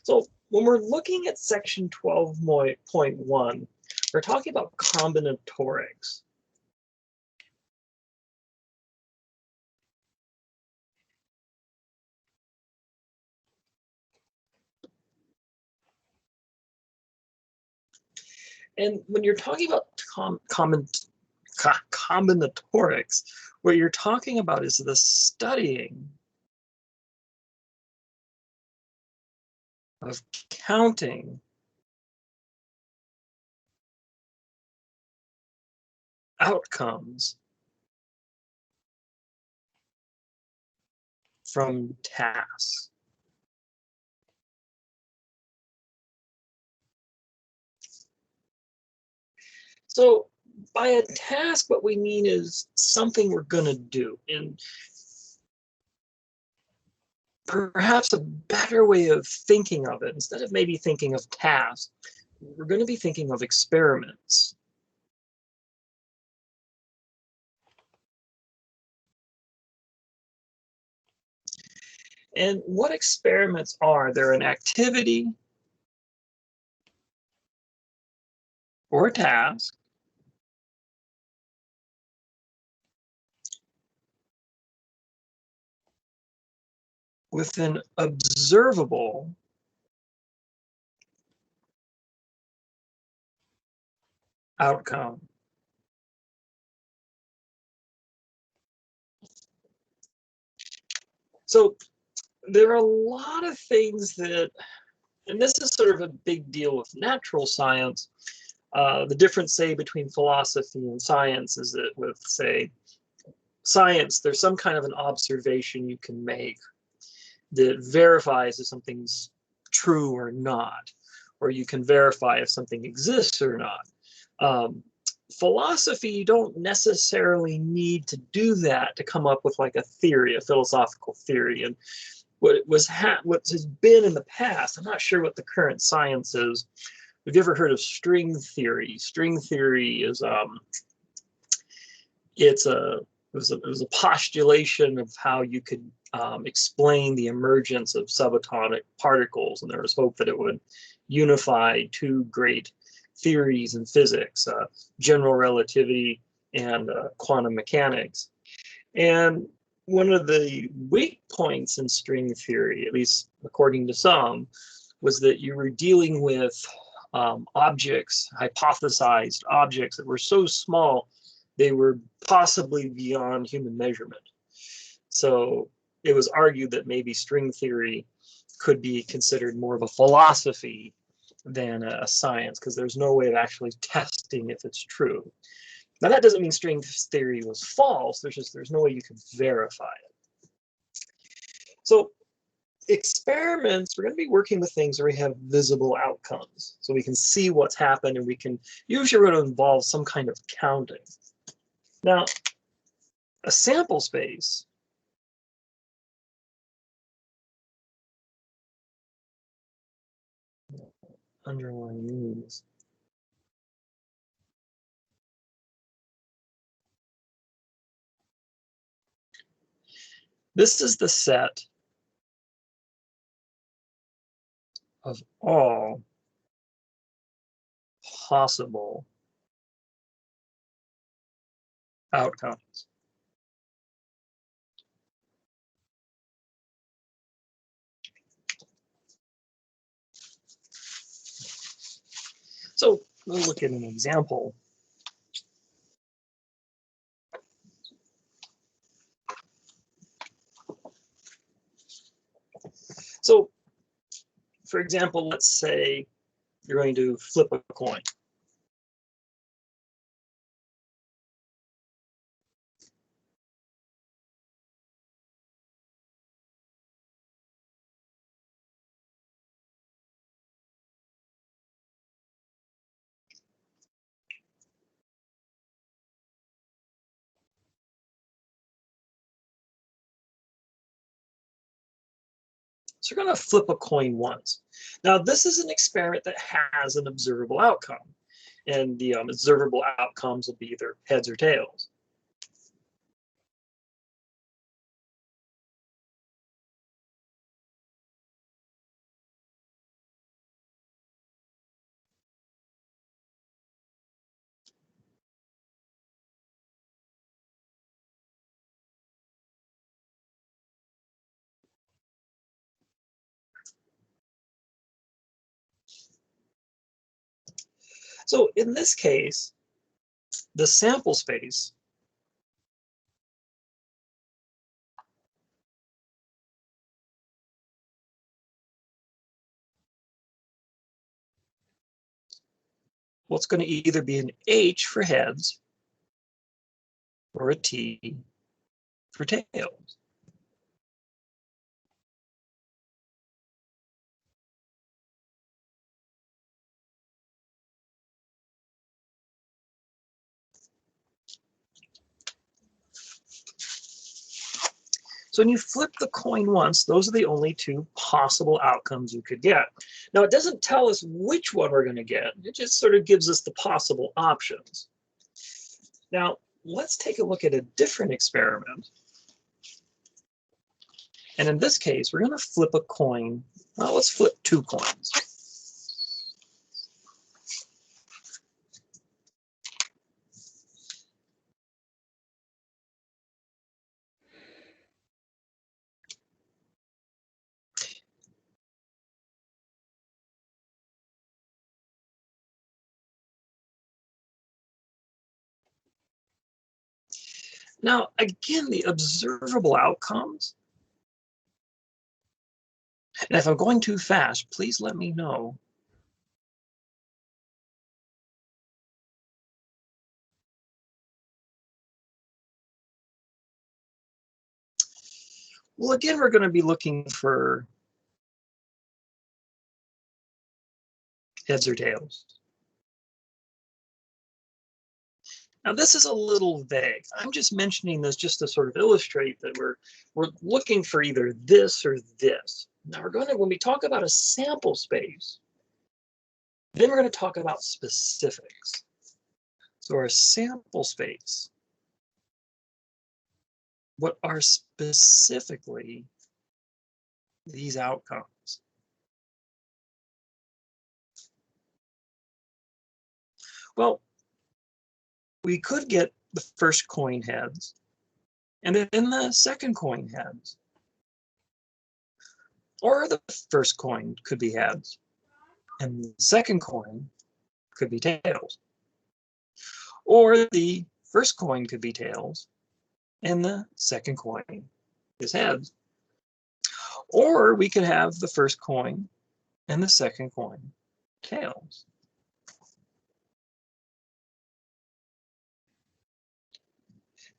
So when we're looking at section 12.1, we're talking about combinatorics. And when you're talking about combinatorics, what you're talking about is the studying of counting outcomes from tasks. So by a task, what we mean is something we're going to do. And perhaps a better way of thinking of it, instead of maybe thinking of tasks, we're going to be thinking of experiments. And what experiments are? They're an activity or a task with an observable outcome. So there are a lot of things that, and this is sort of a big deal with natural science. The difference, say, between philosophy and science is that with, say, science, there's some kind of an observation you can make that verifies if something's true or not, or you can verify if something exists or not. Philosophy, you don't necessarily need to do that to come up with like a theory, a philosophical theory. And what has been in the past, I'm not sure what the current science is. Have you ever heard of string theory? String theory is it was a postulation of how you could explain the emergence of subatomic particles, and there was hope that it would unify two great theories in physics, general relativity and quantum mechanics. And one of the weak points in string theory, at least according to some, was that you were dealing with objects, hypothesized objects that were so small they were possibly beyond human measurement. So it was argued that maybe string theory could be considered more of a philosophy than a science, because there's no way of actually testing if it's true. Now that doesn't mean string theory was false, there's no way you could verify it. So experiments, we're going to be working with things where we have visible outcomes. So we can see what's happened, and we can usually going to involve some kind of counting. Now, a sample space underline these. This is the set of all possible outcomes. So we'll look at an example. So, for example, let's say you're going to flip a coin. So you're going to flip a coin once. Now, this is an experiment that has an observable outcome, and the observable outcomes will be either heads or tails. So in this case, the sample space well, it's going to either be an H for heads or a T for tails. So when you flip the coin once, those are the only two possible outcomes you could get. Now, it doesn't tell us which one we're going to get. It just sort of gives us the possible options. Now, let's take a look at a different experiment. And in this case, we're going to flip a coin. Well, let's flip 2 coins. Now, again, the observable outcomes, and if I'm going too fast, please let me know. Well, again, we're going to be looking for heads or tails. Now, this is a little vague. I'm just mentioning this just to sort of illustrate that we're looking for either this or this. Now, when we talk about a sample space, then we're going to talk about specifics. So our sample space, what are specifically these outcomes? Well, we could get the first coin heads, and then the second coin heads. Or the first coin could be heads, and the second coin could be tails. Or the first coin could be tails, and the second coin is heads. Or we could have the first coin and the second coin tails.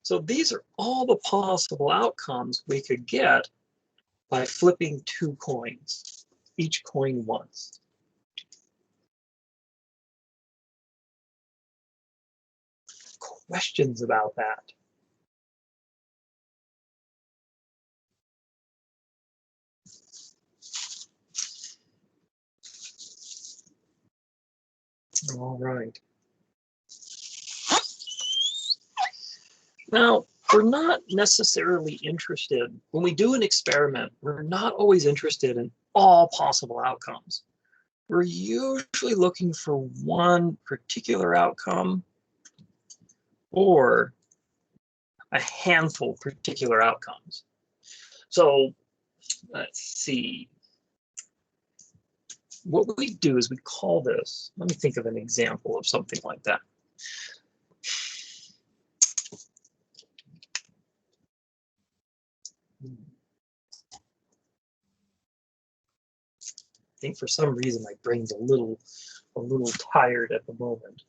So these are all the possible outcomes we could get by flipping 2 coins, each coin once. Questions about that? All right. Now, we're not necessarily interested, when we do an experiment, we're not always interested in all possible outcomes. We're usually looking for one particular outcome or a handful of particular outcomes. So let's see. What we do is we call this, let me think of an example of something like that. I think for some reason my brain's a little tired at the moment.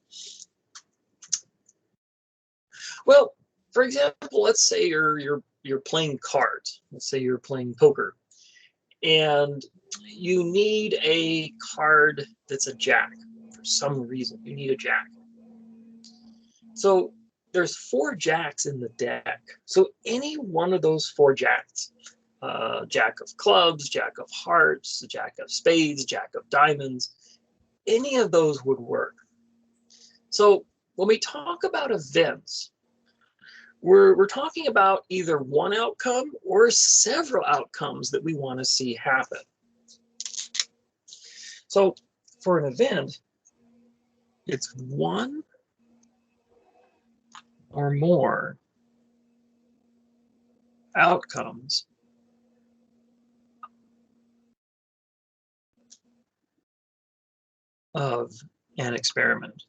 Well, for example, let's say you're playing cards. Let's say you're playing poker, and you need a card that's a jack. For some reason, you need a jack. So there's 4 jacks in the deck. So any one of those 4 jacks, jack of clubs, jack of hearts, jack of spades, jack of diamonds, any of those would work. So when we talk about events, we're talking about either one outcome or several outcomes that we want to see happen. So for an event, it's one or more outcomes of an experiment.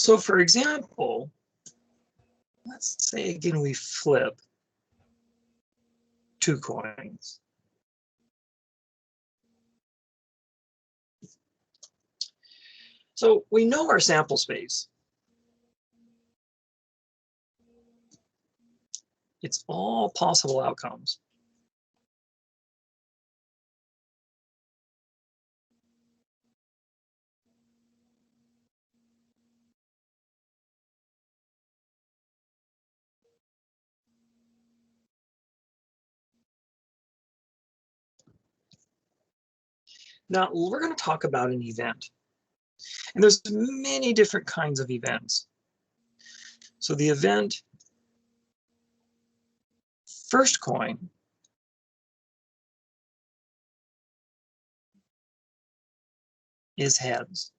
So for example, let's say again we flip 2 coins. So we know our sample space. It's all possible outcomes. Now we're going to talk about an event. And there's many different kinds of events. So the event first coin is heads.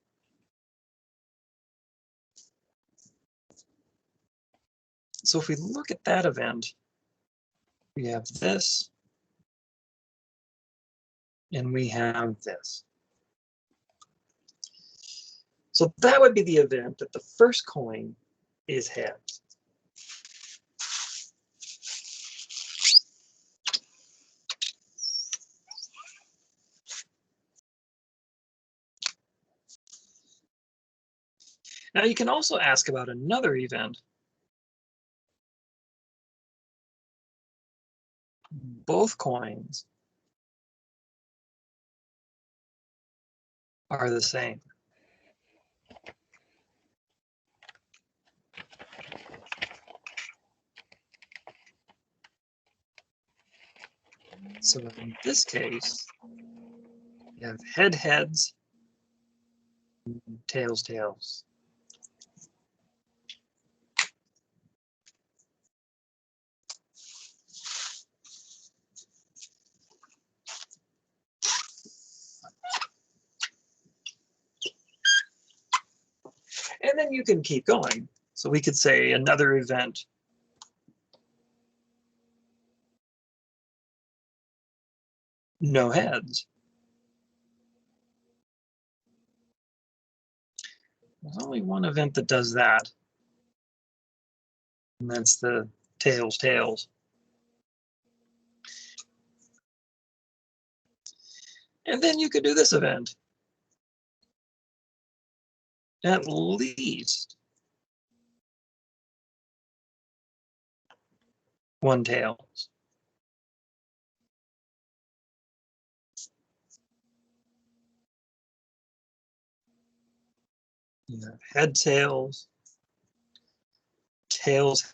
So if we look at that event, we have this, and we have this. So that would be the event that the first coin is heads. Now you can also ask about another event. Both coins are the same. So in this case, you have heads, tails. And then you can keep going. So we could say another event, no heads. There's only one event that does that, and that's the tails. And then you could do this event. At least one tails. You have tails,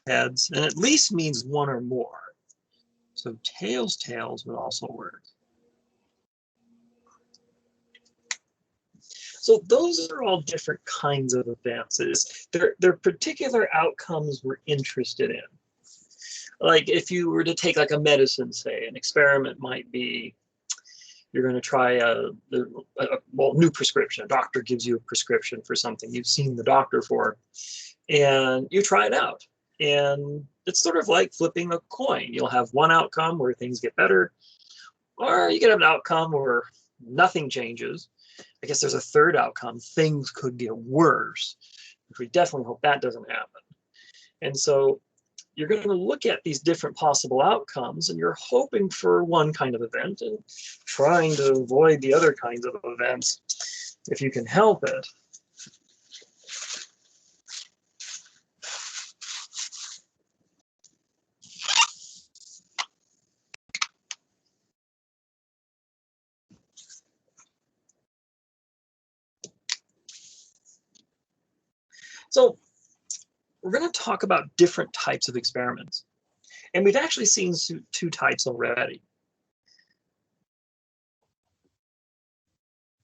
heads, and at least means one or more. So tails would also work. So those are all different kinds of events. They're particular outcomes we're interested in. Like if you were to take like a medicine, say, an experiment might be you're going to try a new prescription. A doctor gives you a prescription for something you've seen the doctor for, and you try it out. And it's sort of like flipping a coin. You'll have one outcome where things get better, or you get an outcome where nothing changes. I guess there's a third outcome. Things could get worse, which we definitely hope that doesn't happen. And so you're going to look at these different possible outcomes, and you're hoping for one kind of event and trying to avoid the other kinds of events if you can help it. So we're going to talk about different types of experiments. And we've actually seen 2 types already.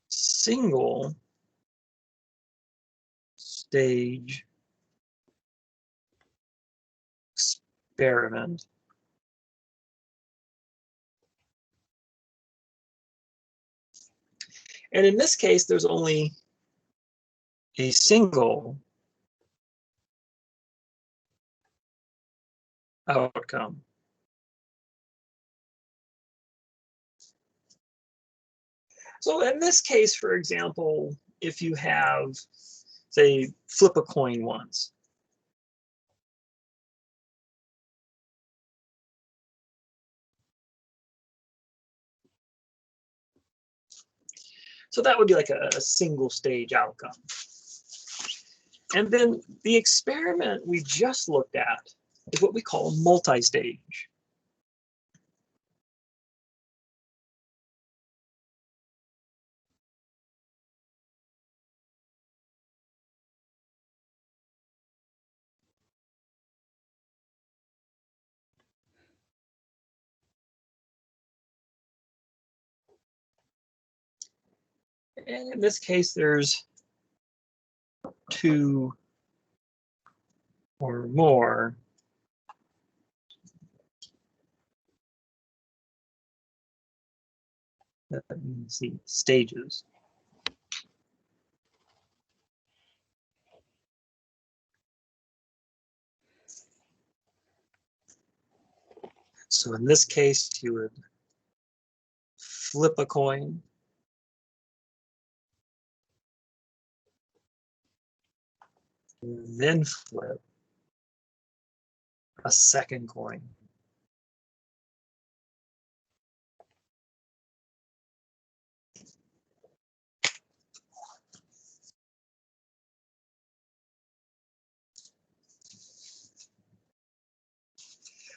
Single stage experiment. And in this case, there's only a single outcome. So in this case, for example, if you have say, flip a coin once. So that would be like a single stage outcome. And then the experiment we just looked at is what we call a multi-stage. And in this case, there's 2 or more stages. So in this case, you would flip a coin, then flip a second coin.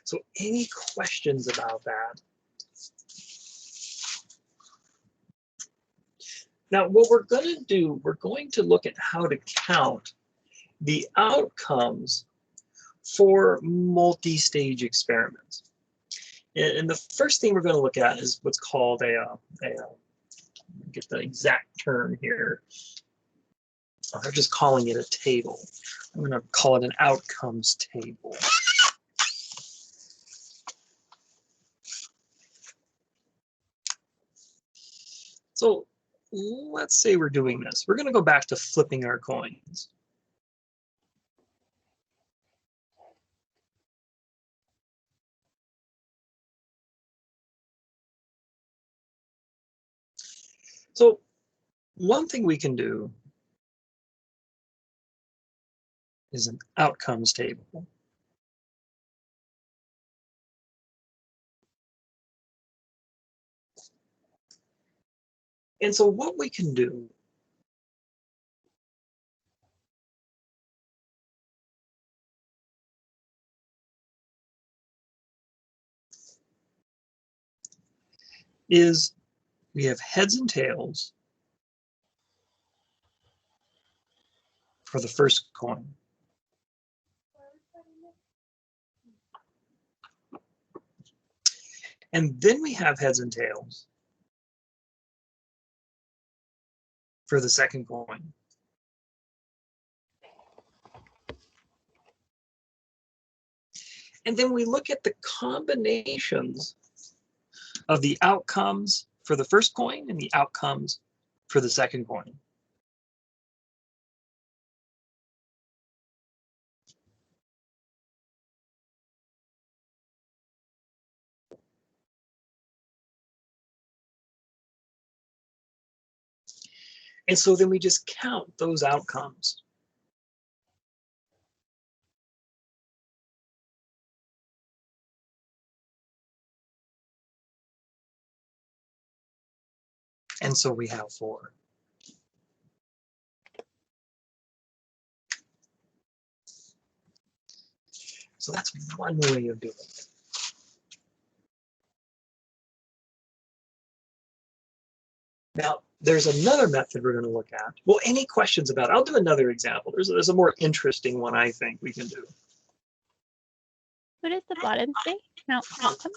So any questions about that? Now, what we're going to do, we're going to look at how to count the outcomes for multi-stage experiments. And the first thing we're going to look at is what's called get the exact term here. They're just calling it a table. I'm going to call it an outcomes table. So let's say we're doing this. We're going to go back to flipping our coins. So one thing we can do is an outcomes table. And so what we can do is we have heads and tails for the first coin. And then we have heads and tails for the second coin. And then we look at the combinations of the outcomes for the first coin and the outcomes for the second coin. And so then we just count those outcomes. And so we have 4. So that's one way of doing it. Now, there's another method we're going to look at. Well, any questions about it? I'll do another example. There's a more interesting one I think we can do. What does the bottom say? Count outcomes?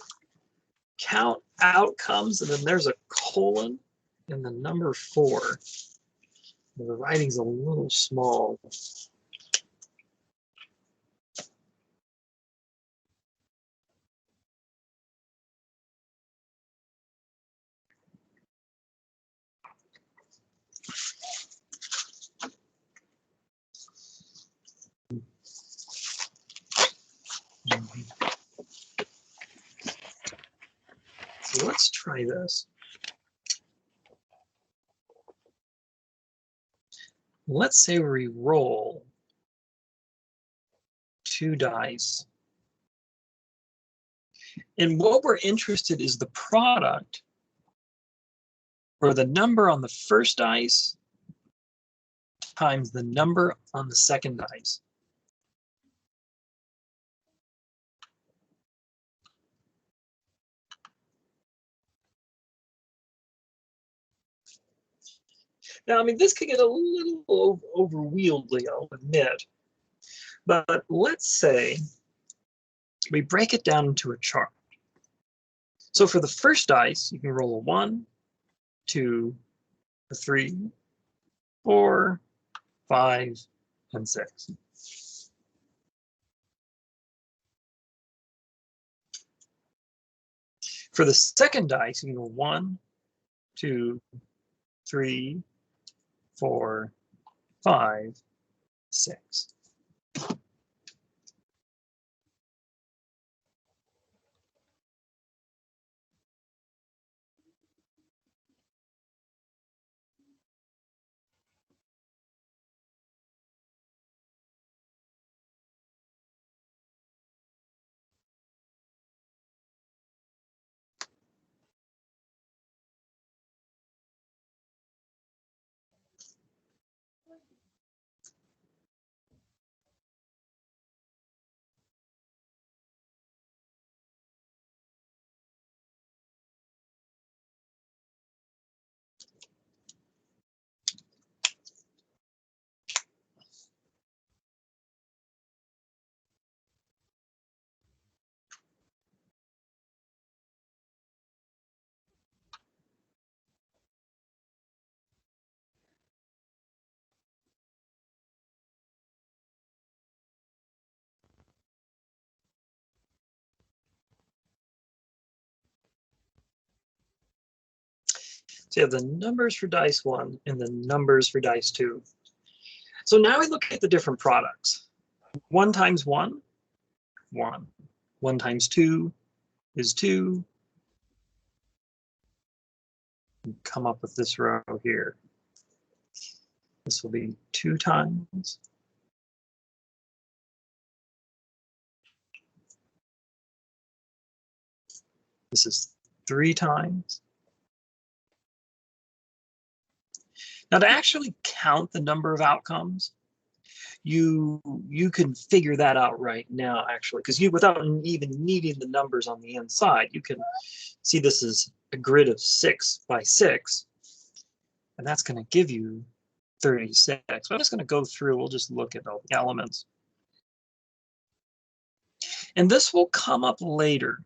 Count outcomes, and then there's a colon and the number 4. The writing's a little small. So let's try this. let's say we roll 2 dice. And what we're interested is the product or the number on the first dice times the number on the second dice. Now, I mean, this could get a little overwieldy, I'll admit. But let's say we break it down into a chart. So for the first dice, you can roll a 1, 2, a 3, 4, 5, and 6. For the second dice, you can go 1, 2, 3, 4, 5, 6. So you have the numbers for dice 1 and the numbers for dice 2. So now we look at the different products. 1 times 1, 1. 1 times 2 is 2. Come up with this row here. This will be 2 times. This is 3 times. Now to actually count the number of outcomes, you can figure that out right now, actually, because without even needing the numbers on the inside, you can see this is a grid of 6 by 6, and that's going to give you 36. So I'm just going to go through, we'll just look at all the elements. And this will come up later.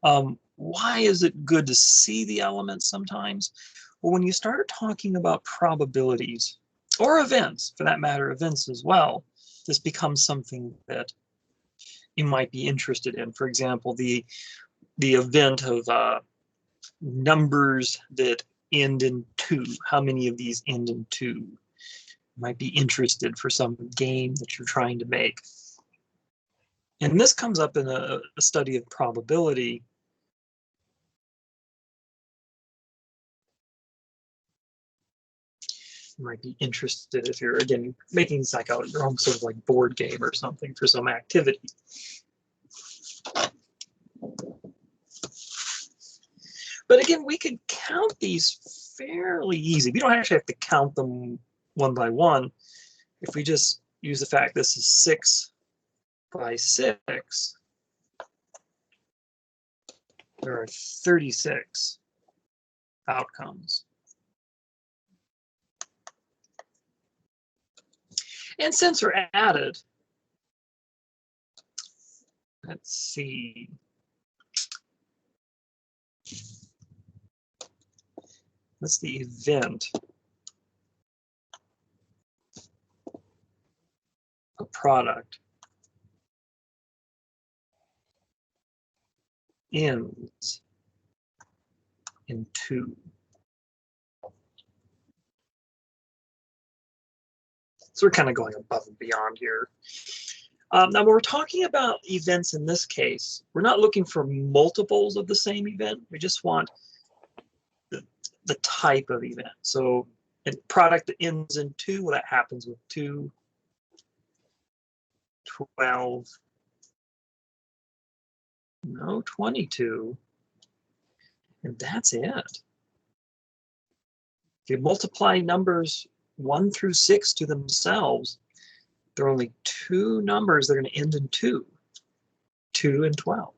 Why is it good to see the elements sometimes? Well, when you start talking about probabilities, or events, for that matter, events as well, this becomes something that you might be interested in. For example, the event of numbers that end in 2. How many of these end in 2? You might be interested for some game that you're trying to make. And this comes up in a study of probability. You might be interested if you're, again, making this like your own sort of like board game or something for some activity. But again, we could count these fairly easy. We don't actually have to count them one by one. If we just use the fact this is 6 by 6, there are 36 outcomes. And since we're added, let's see. What's the event? A product ends in 2. So we're kind of going above and beyond here. Now, when we're talking about events in this case, we're not looking for multiples of the same event. We just want the type of event. So And product that ends in 2, well, that happens with 2, 12, no, 22, and that's it. If you multiply numbers 1 through 6 to themselves, there are only 2 numbers that are going to end in 2, 2 and 12.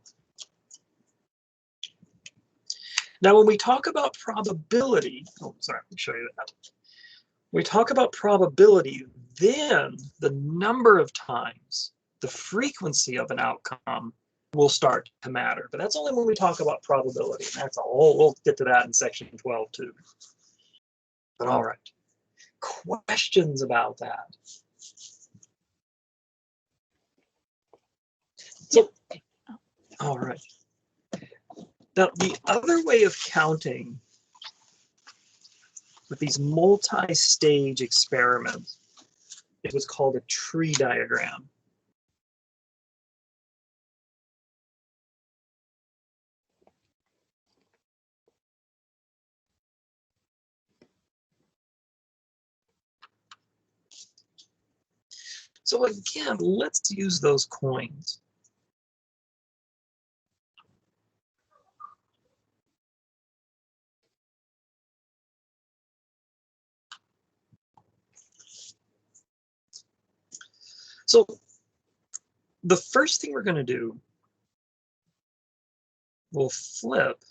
Now, when we talk about probability, oh, sorry, let me show you that. When we talk about probability, then the number of times, the frequency of an outcome will start to matter. But that's only when we talk about probability. That's all. We'll get to that in section 12 too. But all right, questions about that? So, all right. Now, the other way of counting with these multi-stage experiments, it was called a tree diagram. So again, let's use those coins. So the first thing we're going to do, we'll flip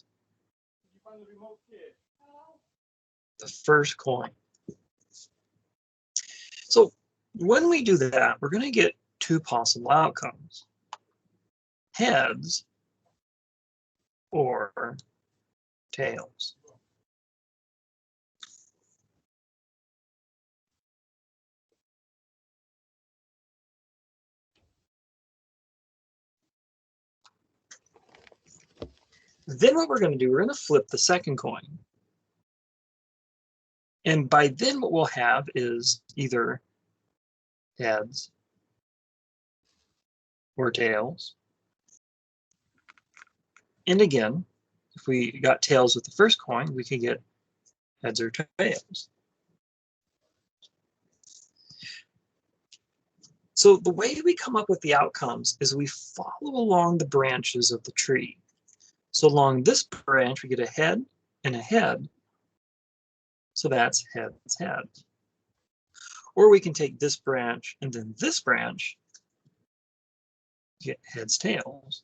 the first coin. So when we do that, we're going to get 2 possible outcomes: heads or tails. Then what we're going to do, we're going to flip the second coin. And by then what we'll have is either heads or tails. And again, if we got tails with the first coin, we could get heads or tails. So the way we come up with the outcomes is we follow along the branches of the tree. So along this branch, we get a head and a head. So that's heads, heads. Or we can take this branch and then this branch, get heads, tails.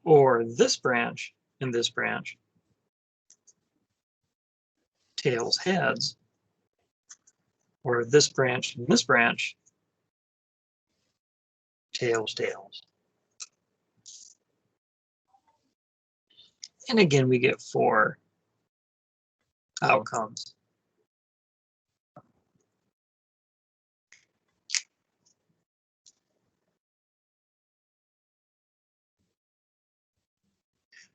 Or this branch and this branch, tails, heads. Or this branch and this branch, tails, tails. And again, we get 4 outcomes.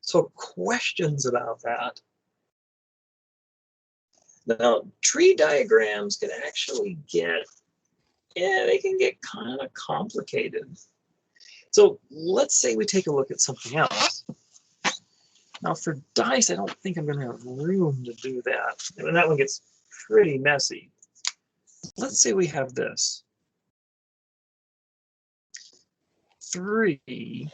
So questions about that? Now, tree diagrams can actually get, they can get kind of complicated. So let's say we take a look at something else. Now for dice, I don't think I'm going to have room to do that. And that one gets pretty messy. Let's say we have this. 3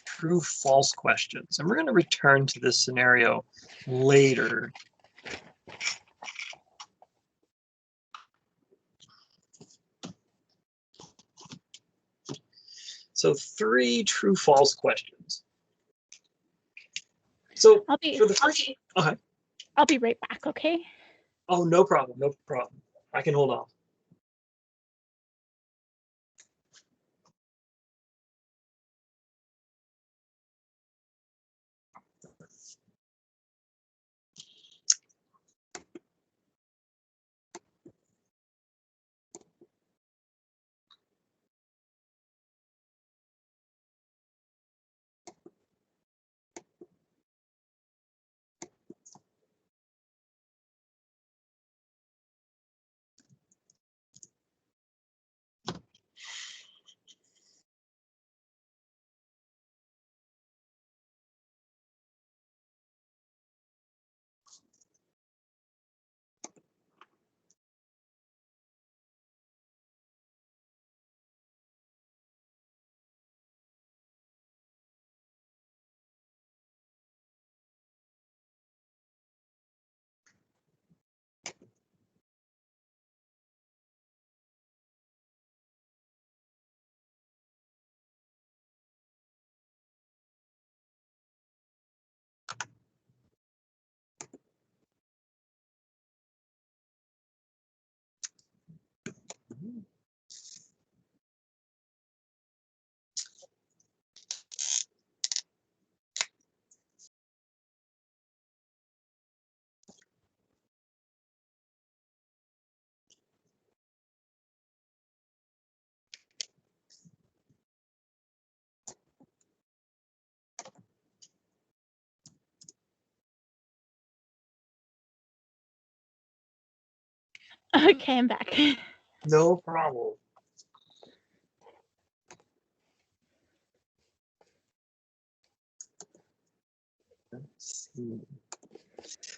true false questions. And we're going to return to this scenario later. So 3 true false questions. So for the first, okay. I'll be right back, okay? Oh, no problem, no problem. I can hold off. Okay, I'm back. No problem. Let's see.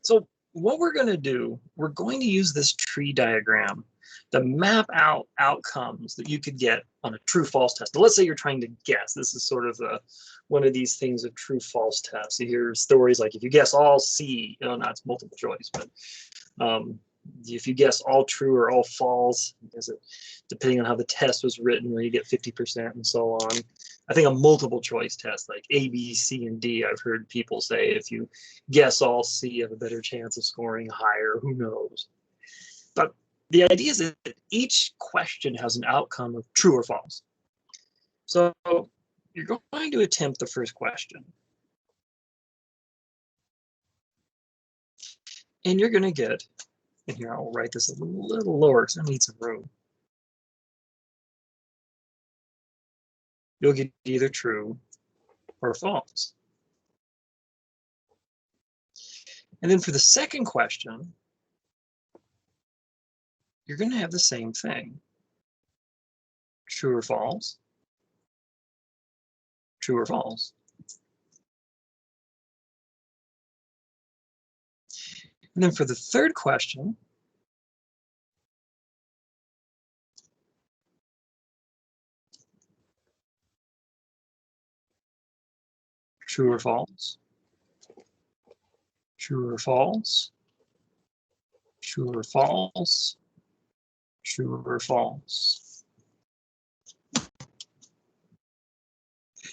So what we're going to do, we're going to use this tree diagram to map out outcomes that you could get on a true-false test. Now, let's say you're trying to guess. This is sort of one of these things of true-false tests. You hear stories like if you guess all C, not it's multiple choice, but if you guess all true or all false, depending on how the test was written, where you get 50% and so on. I think a multiple choice test like A, B, C, and D, I've heard people say if you guess all C, you have a better chance of scoring higher. Who knows? But the idea is that each question has an outcome of true or false. So you're going to attempt the first question. And you're going to get, and here I'll write this a little lower because I need some room. You'll get either true or false. And then for the second question, you're going to have the same thing. True or false? True or false? And then for the third question, true or false? True or false? True or false? True or false?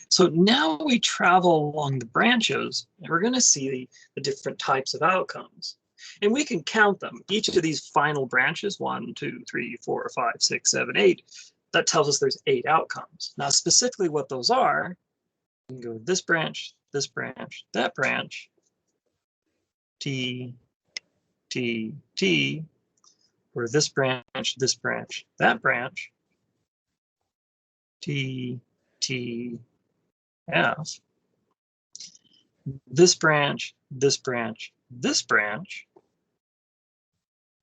So now we travel along the branches and we're going to see the different types of outcomes. And we can count them. Each of these final branches, 1, 2, 3, 4, 5, 6, 7, 8, that tells us there's 8 outcomes. Now, specifically what those are, you can go this branch, that branch, T, T, T, or this branch, that branch, T, T, F, this branch, this branch,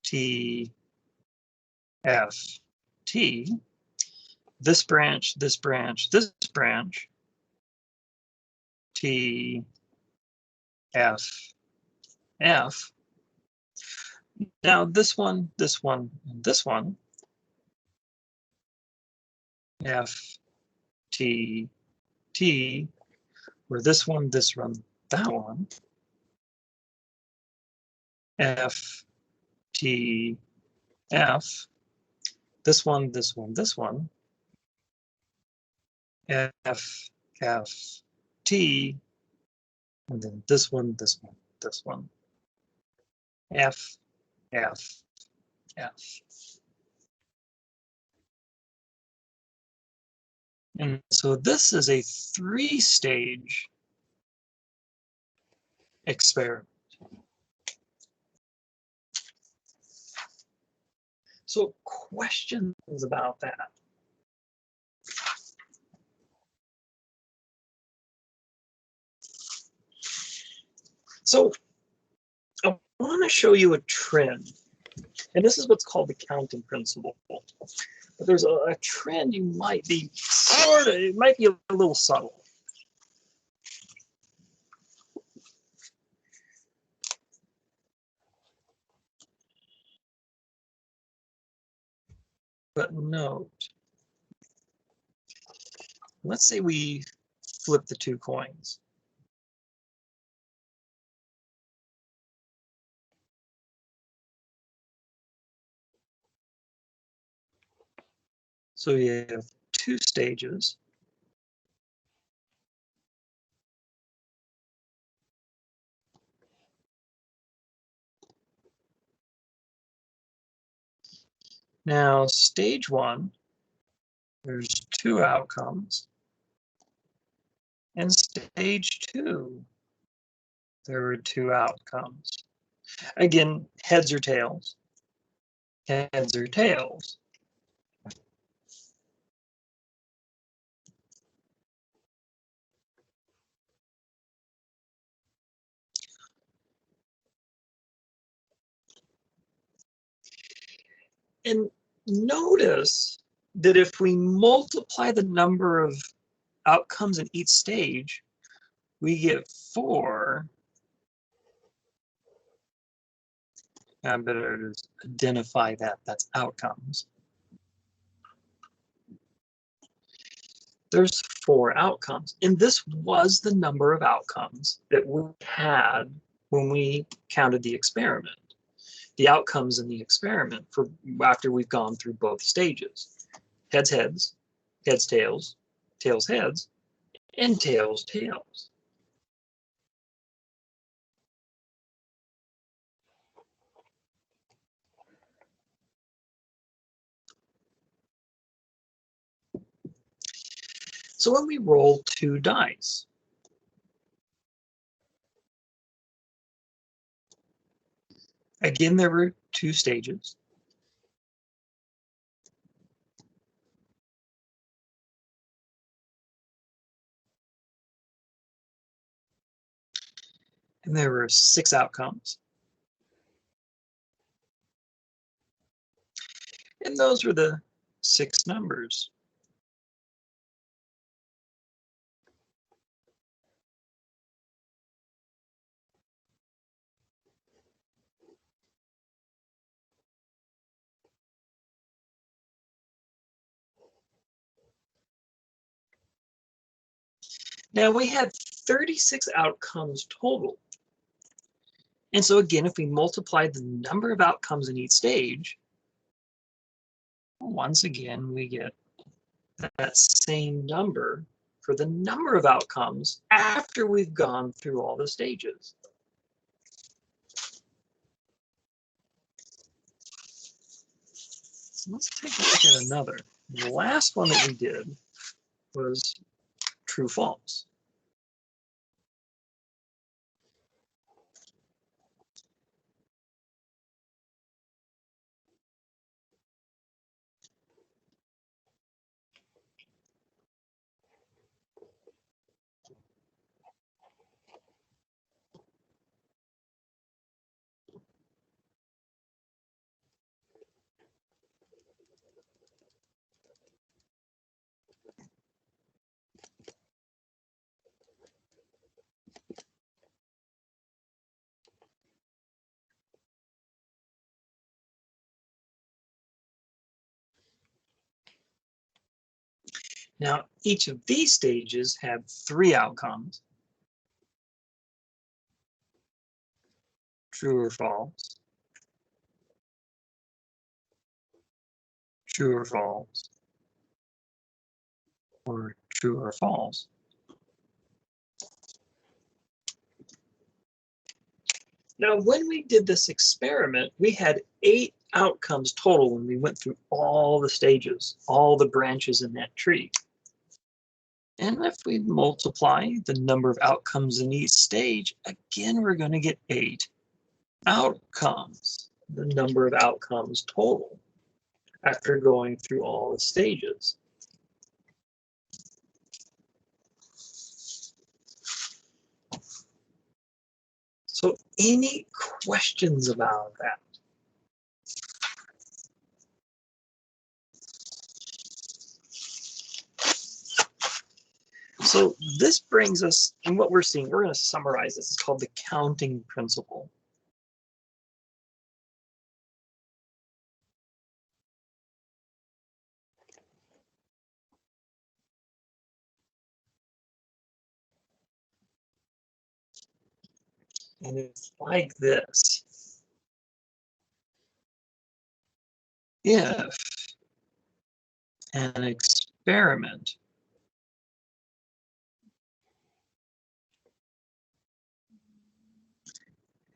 T, F, T, this branch, this branch, T, F, F. Now this one, and this one, F, T, T, or this one, that one, F, T, F, this one, F, F, T, and then this one, F, F, F. And so this is a 3-stage experiment. So questions about that. So I want to show you a trend, and this is what's called the counting principle. But there's a trend you might be it might be a little subtle. But note, let's say we flip the 2 coins. So you have 2 stages. Now, stage 1, there's 2 outcomes. And stage 2, there were 2 outcomes. Again, heads or tails. Heads or tails. And notice that if we multiply the number of outcomes in each stage, we get 4. I better just identify that that's outcomes. There's 4 outcomes, and this was the number of outcomes that we had when we counted the experiment. The outcomes in the experiment for after we've gone through both stages. Heads, heads, heads, tails, tails, heads, and tails, tails. So when we roll 2 dice, again, there were 2 stages. And there were 6 outcomes. And those were the 6 numbers. Now we had 36 outcomes total. And so again, if we multiply the number of outcomes in each stage, once again, we get that same number for the number of outcomes after we've gone through all the stages. So let's take a look at another. The last one that we did was true, false. Now, each of these stages had 3 outcomes, true or false, true or false, or true or false. Now, when we did this experiment, we had 8 outcomes total when we went through all the stages, all the branches in that tree. And if we multiply the number of outcomes in each stage, again, we're going to get 8 outcomes, the number of outcomes total after going through all the stages. So any questions about that? So this brings us, and what we're seeing, we're going to summarize this. It's called the counting principle. And it's like this. If an experiment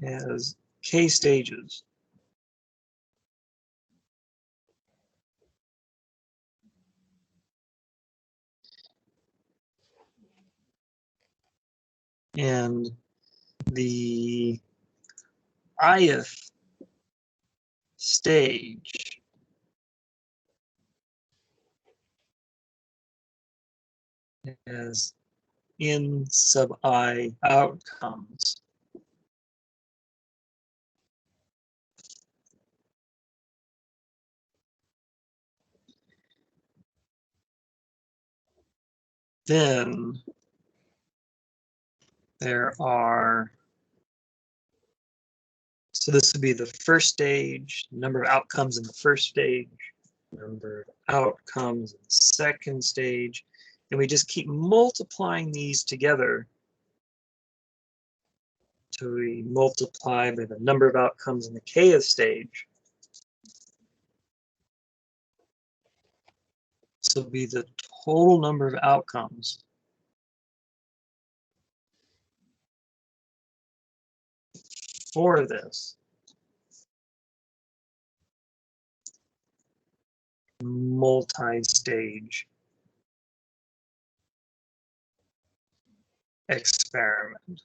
has k stages, and the ith stage has n sub I outcomes, Then there are, so this would be the first stage, number of outcomes in the first stage, number of outcomes in the second stage, and we just keep multiplying these together. So we multiply by the number of outcomes in the kth stage. So it'll be the total number of outcomes for this multi-stage experiment.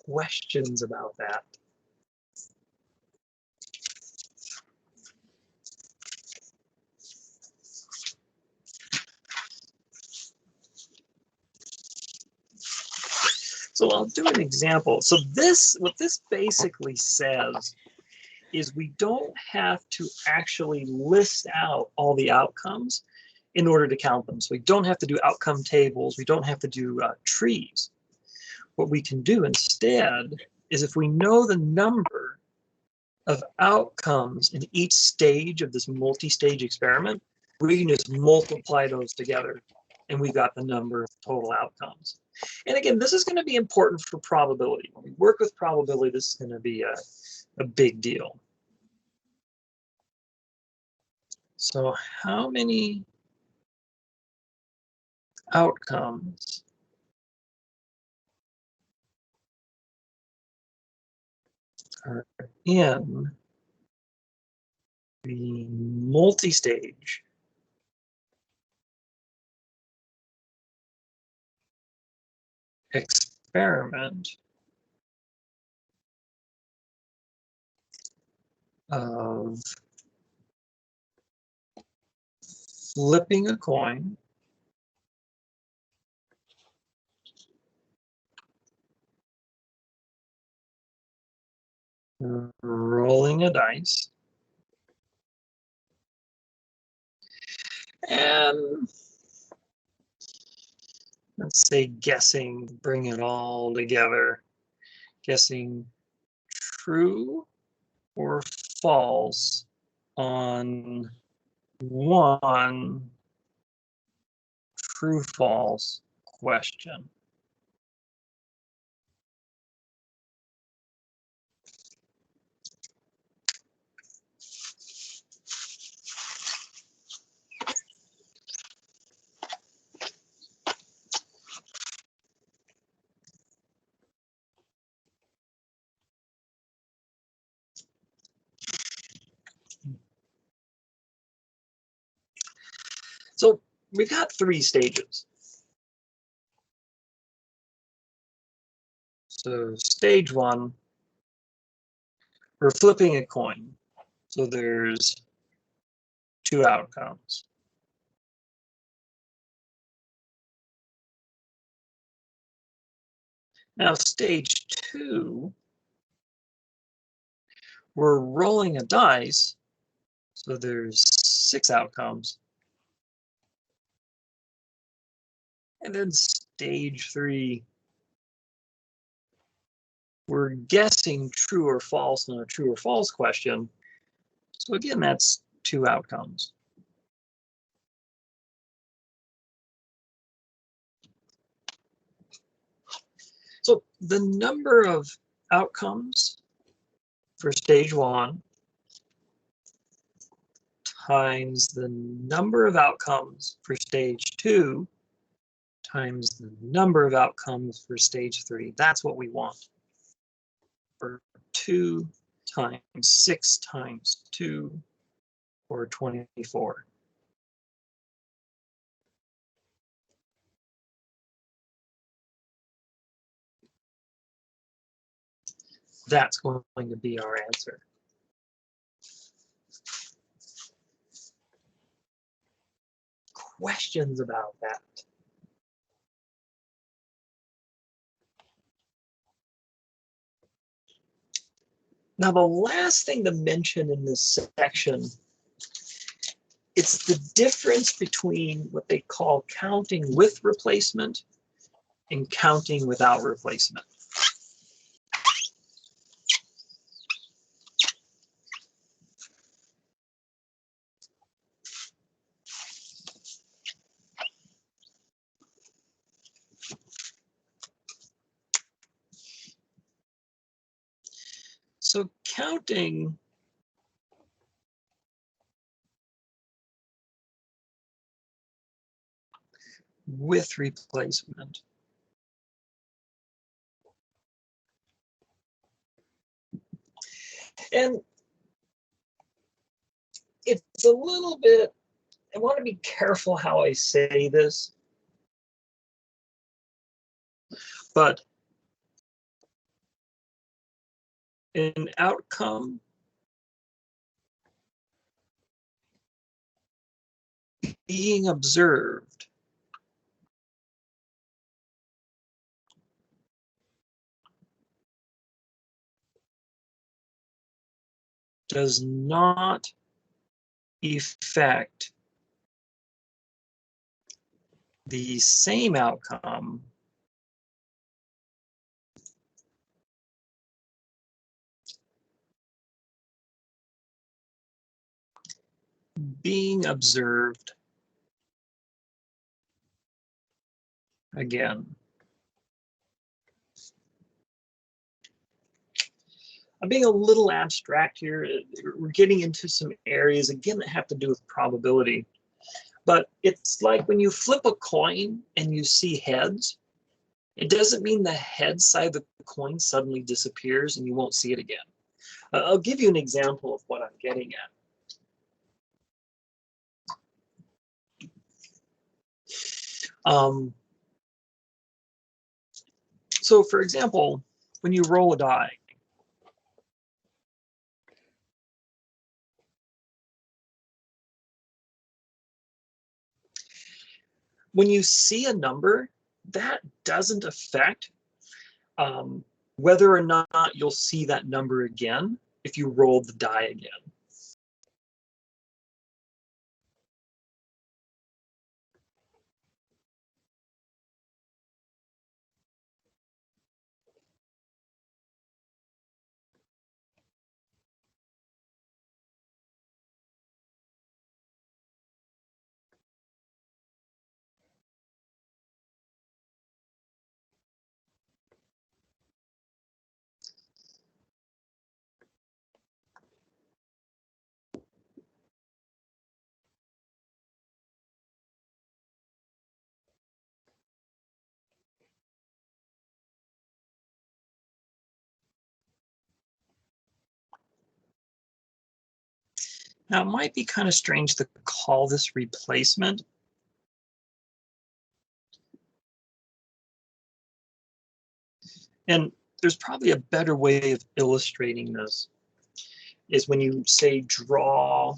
Questions about that? So I'll do an example. So what this basically says is we don't have to actually list out all the outcomes in order to count them. So we don't have to do outcome tables. We don't have to do trees. What we can do instead is, if we know the number of outcomes in each stage of this multi-stage experiment, we can just multiply those together, and we got the number of total outcomes. And again, this is going to be important for probability. When we work with probability, this is going to be a big deal. So how many outcomes are in the multi-stage experiment of flipping a coin, rolling a dice, and let's say guessing, bring it all together, guessing true or false on one true-false question. So we've got 3 stages. So stage 1, we're flipping a coin. So there's 2 outcomes. Now stage 2, we're rolling a dice. So there's 6 outcomes. And then stage 3, we're guessing true or false on a true or false question. So again, that's 2 outcomes. So the number of outcomes for stage 1 times the number of outcomes for stage 2 times the number of outcomes for stage 3. That's what we want. For 2 times 6 times 2, or 24. That's going to be our answer. questions about that? Now, the last thing to mention in this section, it's the difference between what they call counting with replacement and counting without replacement. So counting with replacement and it's a little bit, I want to be careful how I say this, but an outcome being observed does not affect the same outcome being observed again. I'm being a little abstract here. We're getting into some areas, again, that have to do with probability. But it's like when you flip a coin and you see heads, it doesn't mean the head side of the coin suddenly disappears and you won't see it again. I'll give you an example of what I'm getting at. So for example, when you roll a die, when you see a number, that doesn't affect whether or not you'll see that number again if you roll the die again. Now, it might be kind of strange to call this replacement. And there's probably a better way of illustrating this is when you say draw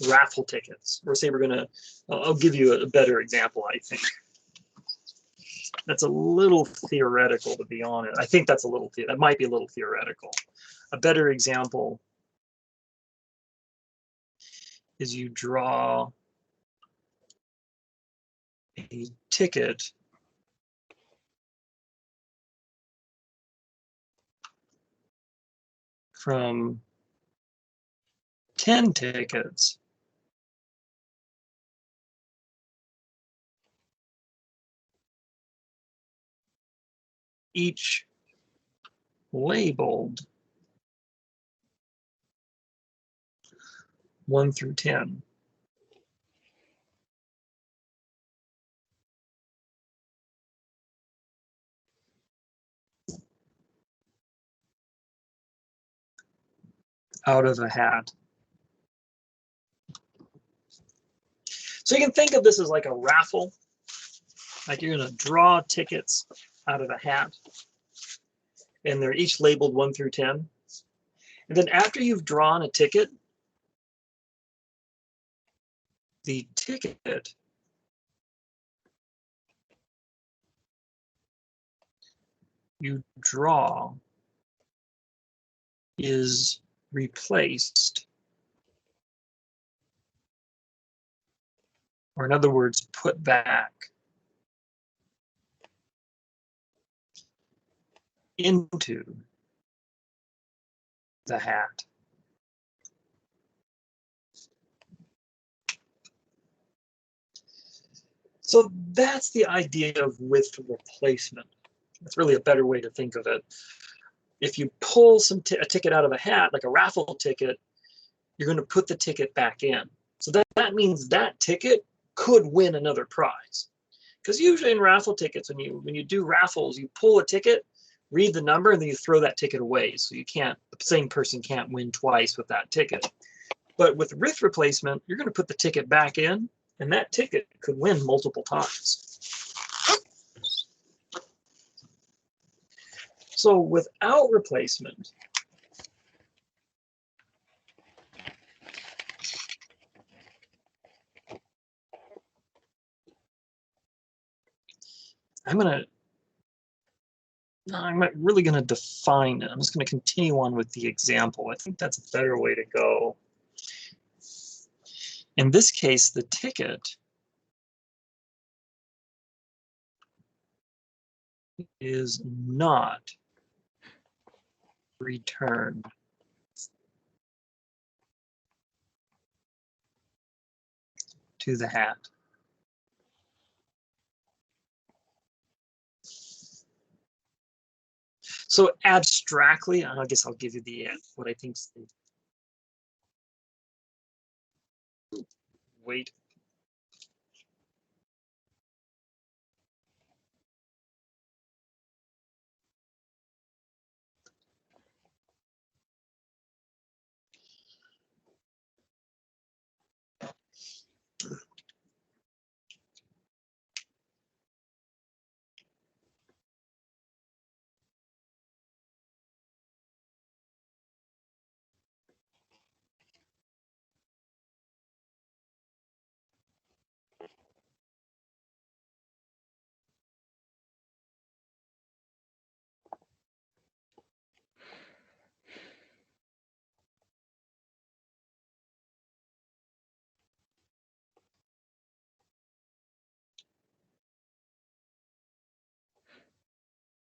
raffle tickets, or say we're gonna, I'll give you a better example, I think. That's a little theoretical, to be honest. I think that might be a little theoretical. A better example is you draw a ticket from 10 tickets. Each labeled 1 through 10. Out of a hat. So you can think of this as like a raffle. Like you're going to draw tickets out of a hat, and they're each labeled 1 through 10. And then after you've drawn a ticket, the ticket you draw is replaced, or in other words, put back into the hat. So that's the idea of with replacement. That's really a better way to think of it. If you pull a ticket out of a hat, like a raffle ticket, you're going to put the ticket back in. So that means that ticket could win another prize. Because usually in raffle tickets, when you do raffles, you pull a ticket, read the number, and then you throw that ticket away. So the same person can't win twice with that ticket. But with with replacement, you're going to put the ticket back in, and that ticket could win multiple times. So without replacement, I'm really going to define it. I'm just going to continue on with the example. I think that's a better way to go. In this case, the ticket is not returned. To the hat. So abstractly, I guess I'll give you what I think. Wait.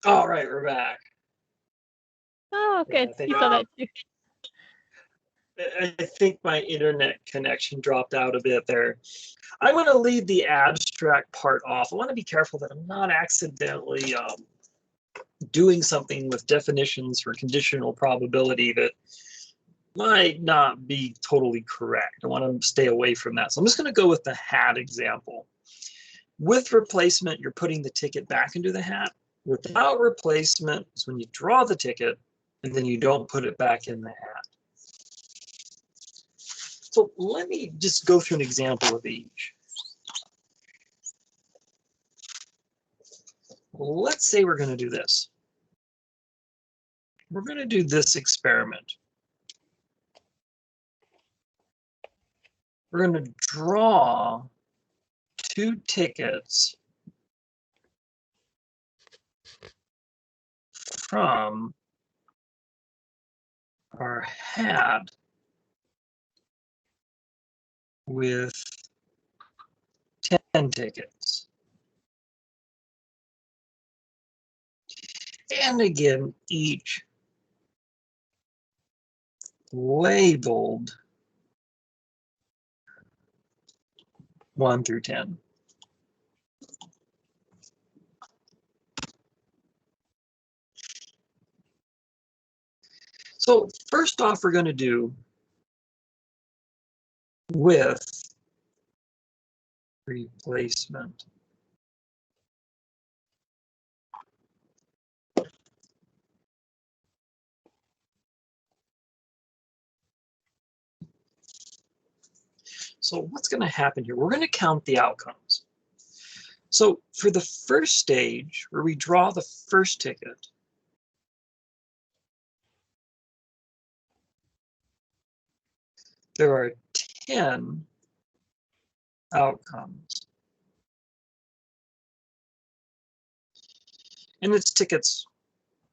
All right, we're back. Oh, good. You saw that too. I think my internet connection dropped out a bit there. I'm going to leave the abstract part off. I want to be careful that I'm not accidentally doing something with definitions for conditional probability that might not be totally correct. I want to stay away from that. So I'm just going to go with the hat example. With replacement, you're putting the ticket back into the hat. Without replacement is when you draw the ticket and then you don't put it back in the hat. So let me just go through an example of each. Let's say we're going to do this. We're going to do this experiment. We're going to draw 2 tickets from our hat with 10 tickets. And again, each labeled 1 through 10. So first off, we're going to do with replacement. So what's going to happen here? We're going to count the outcomes. So for the first stage, where we draw the first ticket, there are 10 outcomes. And it's tickets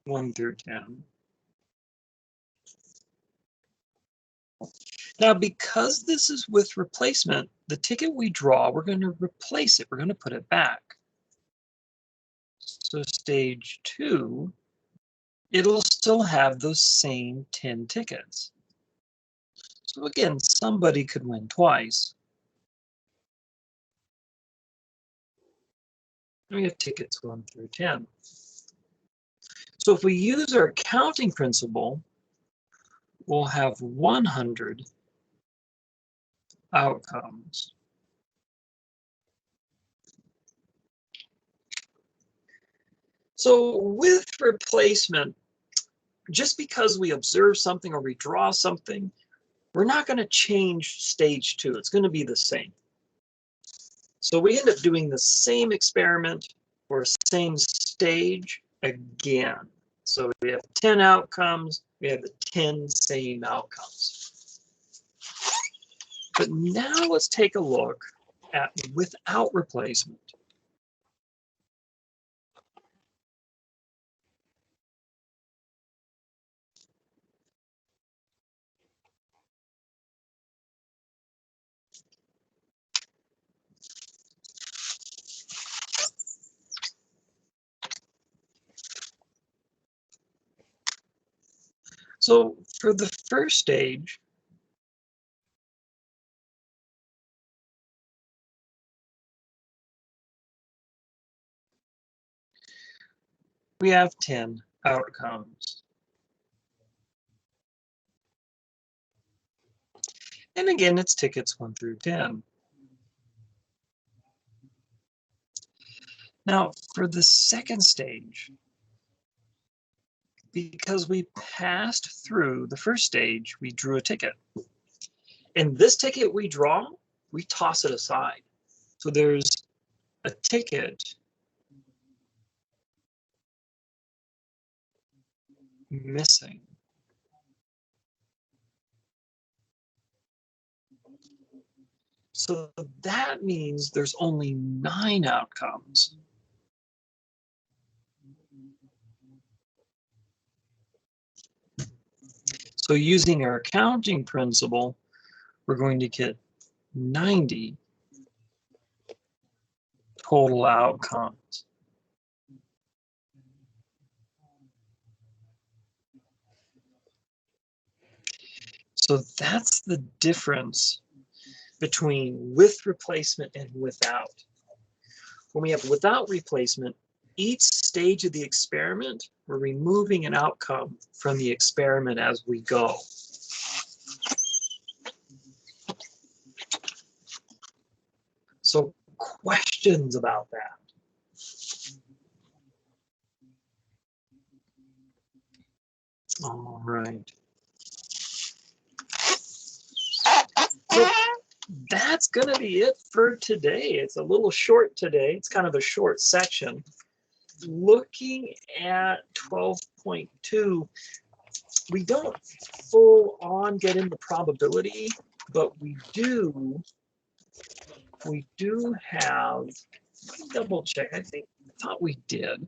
1 through 10. Now, because this is with replacement, the ticket we draw, we're going to replace it. We're going to put it back. So stage 2, it'll still have those same 10 tickets. So again, somebody could win twice. We have tickets 1 through 10. So if we use our counting principle, we'll have 100 outcomes. So with replacement, just because we observe something or we draw something, we're not going to change stage 2. It's going to be the same. So we end up doing the same experiment or same stage again. So we have 10 outcomes. We have the 10 same outcomes. But now let's take a look at without replacement. So for the first stage, we have 10 outcomes. And again, it's tickets 1 through 10. Now, for the second stage, because we passed through the first stage, we drew a ticket. And this ticket we draw, we toss it aside. So there's a ticket missing. So that means there's only 9 outcomes. So using our counting principle, we're going to get 90 total outcomes. So that's the difference between with replacement and without. When we have without replacement, each stage of the experiment, we're removing an outcome from the experiment as we go. So questions about that? All right. So that's going to be it for today. It's a little short today. It's kind of a short section. Looking at 12.2, we don't full on get into probability, but we do have, let me double check. I thought we did.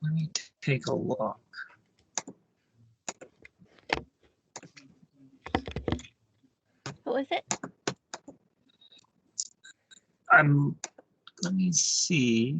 Let me take a look. What was it? Let me see.